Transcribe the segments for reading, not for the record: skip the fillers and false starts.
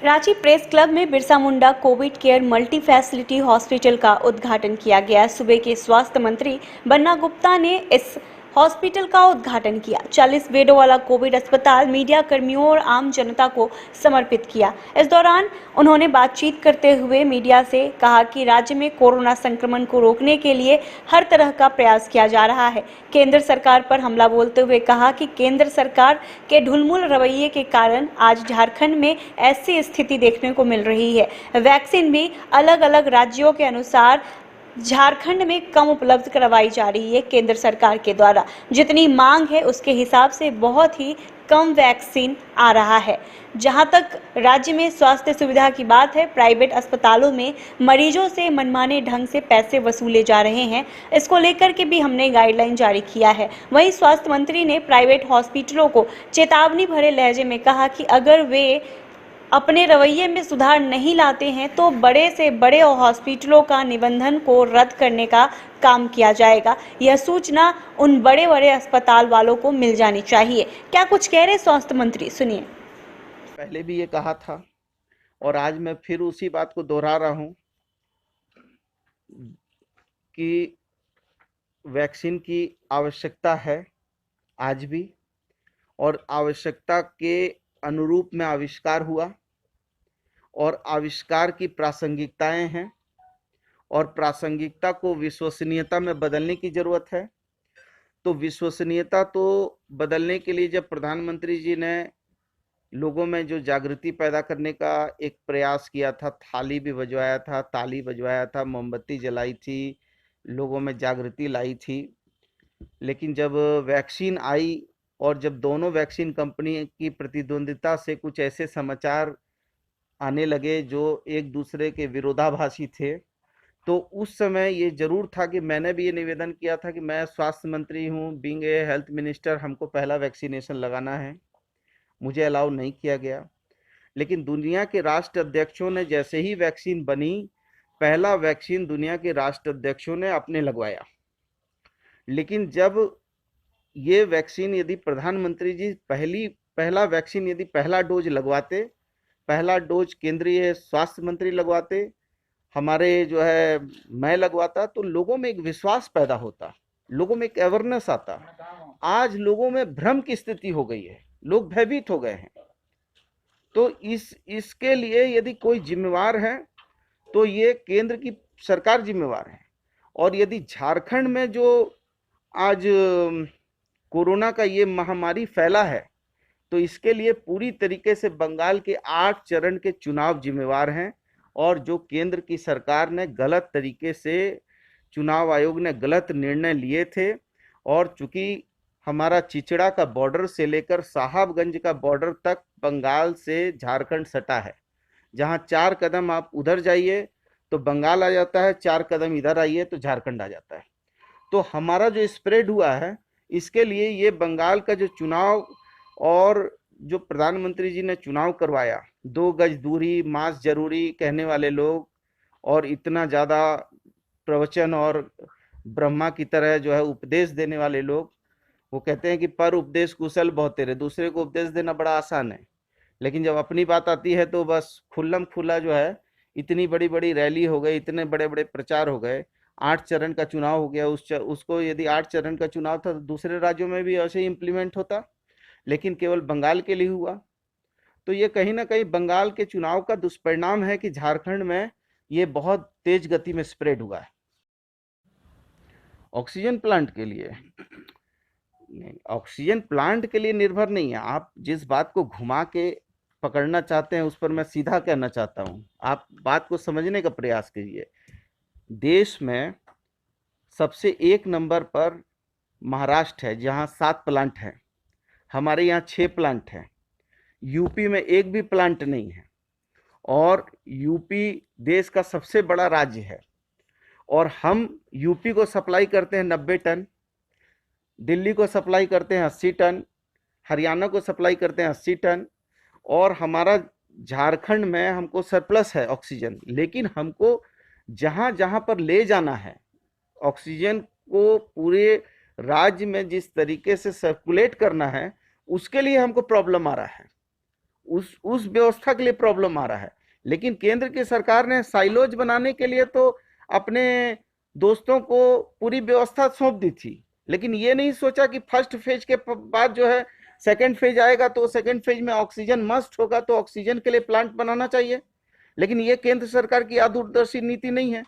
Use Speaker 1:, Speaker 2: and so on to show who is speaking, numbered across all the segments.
Speaker 1: Ranchi press club में Birsa Munda covid care multi facility hospital का उद्घाटन किया गया। सुबह के स्वास्थ्य मंत्री बन्ना गुप्ता ने इस हॉस्पिटल का उद्घाटन किया। 40 बेडों वाला कोविड अस्पताल मीडिया कर्मियों और आम जनता को समर्पित किया। इस दौरान उन्होंने बातचीत करते हुए मीडिया से कहा कि राज्य में कोरोना संक्रमण को रोकने के लिए हर तरह का प्रयास किया जा रहा है। केंद्र सरकार पर हमला बोलते हुए कहा कि केंद्र सरकार के ढुलमुल रवैये के कारण आज झारखंड में ऐसी स्थिति देखने को मिल रही है। वैक्सीन भी अलग अलग राज्यों के अनुसार झारखंड में कम उपलब्ध करवाई जा रही है। केंद्र सरकार के द्वारा जितनी मांग है उसके हिसाब से बहुत ही कम वैक्सीन आ रहा है। जहां तक राज्य में स्वास्थ्य सुविधा की बात है, प्राइवेट अस्पतालों में मरीजों से मनमाने ढंग से पैसे वसूले जा रहे हैं। इसको लेकर के भी हमने गाइडलाइन जारी किया है। वहीं स्वास्थ्य मंत्री ने प्राइवेट हॉस्पिटलों को चेतावनी भरे लहजे में कहा कि अगर वे अपने रवैये में सुधार नहीं लाते हैं तो बड़े से बड़े हॉस्पिटलों का निबंधन को रद्द करने का काम किया जाएगा। यह सूचना उन बड़े बड़े अस्पताल वालों को मिल जानी चाहिए। क्या कुछ कह रहे स्वास्थ्य मंत्री, सुनिए।
Speaker 2: पहले भी ये कहा था और आज मैं फिर उसी बात को दोहरा रहा हूं कि वैक्सीन की आवश्यकता है आज भी, और आवश्यकता के अनुरूप में आविष्कार हुआ और आविष्कार की प्रासंगिकताएं हैं और प्रासंगिकता को विश्वसनीयता में बदलने की जरूरत है। तो विश्वसनीयता तो बदलने के लिए जब प्रधानमंत्री जी ने लोगों में जो जागृति पैदा करने का एक प्रयास किया था, थाली भी बजवाया था, ताली बजवाया था, मोमबत्ती जलाई थी, लोगों में जागृति लाई थी। लेकिन जब वैक्सीन आई और जब दोनों वैक्सीन कंपनी की प्रतिद्वंदिता से कुछ ऐसे समाचार आने लगे जो एक दूसरे के विरोधाभासी थे, तो उस समय ये जरूर था कि मैंने भी ये निवेदन किया था कि मैं स्वास्थ्य मंत्री हूँ, बीइंग ए हेल्थ मिनिस्टर, हमको पहला वैक्सीनेशन लगाना है। मुझे अलाउ नहीं किया गया। लेकिन दुनिया के राष्ट्र अध्यक्षों ने जैसे ही वैक्सीन बनी, पहला वैक्सीन दुनिया के राष्ट्र अध्यक्षों ने अपने लगवाया। लेकिन जब ये वैक्सीन यदि प्रधानमंत्री जी पहला वैक्सीन यदि पहला डोज लगवाते, पहला डोज केंद्रीय स्वास्थ्य मंत्री लगवाते, हमारे जो है मैं लगवाता, तो लोगों में एक विश्वास पैदा होता, लोगों में एक अवेयरनेस आता। आज लोगों में भ्रम की स्थिति हो गई है, लोग भयभीत हो गए हैं। तो इसके लिए यदि कोई जिम्मेवार है तो ये केंद्र की सरकार जिम्मेवार है। और यदि झारखंड में जो आज कोरोना का ये महामारी फैला है, तो इसके लिए पूरी तरीके से बंगाल के 8 चरण के चुनाव जिम्मेवार हैं। और जो केंद्र की सरकार ने गलत तरीके से, चुनाव आयोग ने गलत निर्णय लिए थे, और चूंकि हमारा चिचड़ा का बॉर्डर से लेकर साहबगंज का बॉर्डर तक बंगाल से झारखंड सटा है। जहां 4 कदम आप उधर जाइए तो बंगाल आ जाता है, 4 कदम इधर आइए तो झारखंड आ जाता है। तो हमारा जो स्प्रेड हुआ है, इसके लिए ये बंगाल का जो चुनाव और जो प्रधानमंत्री जी ने चुनाव करवाया, 2 गज दूरी, मास्क जरूरी कहने वाले लोग, और इतना ज्यादा प्रवचन और ब्रह्मा की तरह जो है उपदेश देने वाले लोग, वो कहते हैं कि पर उपदेश कुशल बहुत तेरे, दूसरे को उपदेश देना बड़ा आसान है, लेकिन जब अपनी बात आती है तो बस खुल्लम खुल्ला जो है, इतनी बड़ी बड़ी रैली हो गई, इतने बड़े बड़े प्रचार हो गए, 8 चरण का चुनाव हो गया। उसको यदि 8 चरण का चुनाव था तो दूसरे राज्यों में भी ऐसे ही इम्प्लीमेंट होता, लेकिन केवल बंगाल के लिए हुआ। तो ये कहीं ना कहीं बंगाल के चुनाव का दुष्परिणाम है कि झारखंड में ये बहुत तेज गति में स्प्रेड हुआ है। ऑक्सीजन प्लांट के लिए नहीं, ऑक्सीजन प्लांट के लिए निर्भर नहीं है। आप जिस बात को घुमा के पकड़ना चाहते हैं उस पर मैं सीधा कहना चाहता हूं, आप बात को समझने का प्रयास कीजिए। देश में सबसे 1 नंबर पर महाराष्ट्र है, जहां 7 प्लांट हैं। हमारे यहाँ 6 प्लांट हैं। यूपी में एक भी प्लांट नहीं है, और यूपी देश का सबसे बड़ा राज्य है, और हम यूपी को सप्लाई करते हैं 90 टन, दिल्ली को सप्लाई करते हैं 80 टन, हरियाणा को सप्लाई करते हैं 80 टन, और हमारा झारखंड में हमको सरप्लस है ऑक्सीजन। लेकिन हमको जहां जहां पर ले जाना है ऑक्सीजन को, पूरे राज्य में जिस तरीके से सर्कुलेट करना है, उसके लिए हमको प्रॉब्लम आ रहा है। उस व्यवस्था के लिए प्रॉब्लम आ रहा है। लेकिन केंद्र की सरकार ने साइलोज बनाने के लिए तो अपने दोस्तों को पूरी व्यवस्था सौंप दी थी, लेकिन ये नहीं सोचा कि फर्स्ट फेज के बाद जो है सेकंड फेज आएगा, तो सेकंड फेज में ऑक्सीजन मस्ट होगा, तो ऑक्सीजन के लिए प्लांट बनाना चाहिए। लेकिन ये केंद्र सरकार की दूरदर्शी नीति नहीं है।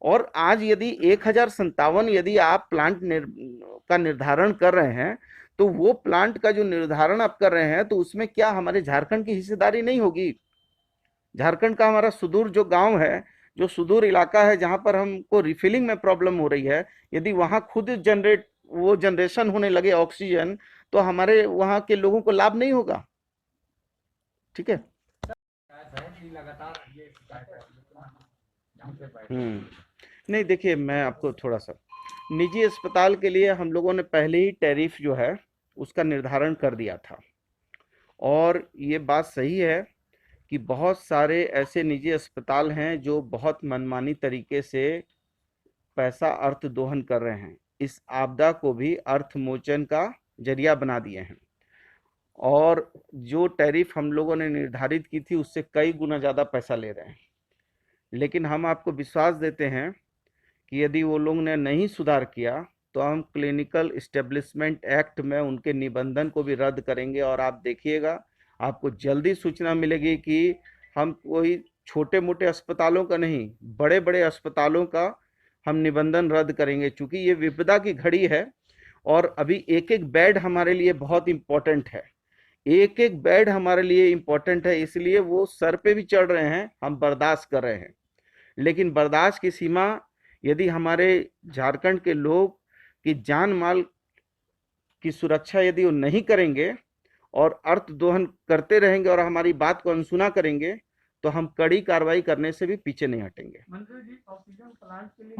Speaker 2: और आज यदि 1057 यदि आप प्लांट का निर्धारण कर रहे हैं, तो वो प्लांट का जो निर्धारण आप कर रहे हैं, तो उसमें क्या हमारे झारखंड की हिस्सेदारी नहीं होगी? झारखंड का हमारा सुदूर जो गांव है, जो सुदूर इलाका है, जहां पर हमको रिफिलिंग में प्रॉब्लम हो रही है, यदि वहां खुद जनरेशन होने लगे ऑक्सीजन, तो हमारे वहां के लोगों को लाभ नहीं होगा। ठीक है। नहीं, देखिए, मैं आपको थोड़ा सा, निजी अस्पताल के लिए हम लोगों ने पहले ही टैरिफ जो है उसका निर्धारण कर दिया था। और ये बात सही है कि बहुत सारे ऐसे निजी अस्पताल हैं जो बहुत मनमानी तरीके से पैसा अर्थ दोहन कर रहे हैं, इस आपदा को भी अर्थमोचन का जरिया बना दिए हैं। और जो टैरिफ हम लोगों ने निर्धारित की थी उससे कई गुना ज़्यादा पैसा ले रहे हैं। लेकिन हम आपको विश्वास देते हैं कि यदि वो लोग ने नहीं सुधार किया, तो हम क्लिनिकल इस्टेब्लिशमेंट एक्ट में उनके निबंधन को भी रद्द करेंगे। और आप देखिएगा, आपको जल्दी सूचना मिलेगी कि हम कोई छोटे मोटे अस्पतालों का नहीं, बड़े बड़े अस्पतालों का हम निबंधन रद्द करेंगे। चूंकि ये विपदा की घड़ी है और अभी एक एक बेड हमारे लिए बहुत इम्पोर्टेंट है, एक एक बेड हमारे लिए इम्पोर्टेंट है, इसलिए वो सर पे भी चढ़ रहे हैं, हम बर्दाश्त कर रहे हैं। लेकिन बर्दाश्त की सीमा, यदि हमारे झारखंड के लोग की जान माल की सुरक्षा यदि वो नहीं करेंगे और अर्थ दोहन करते रहेंगे और हमारी बात को अनसुना करेंगे, तो हम कड़ी कार्रवाई करने से भी पीछे नहीं हटेंगे।
Speaker 3: मंत्री जी, ऑक्सीजन प्लांट के लिए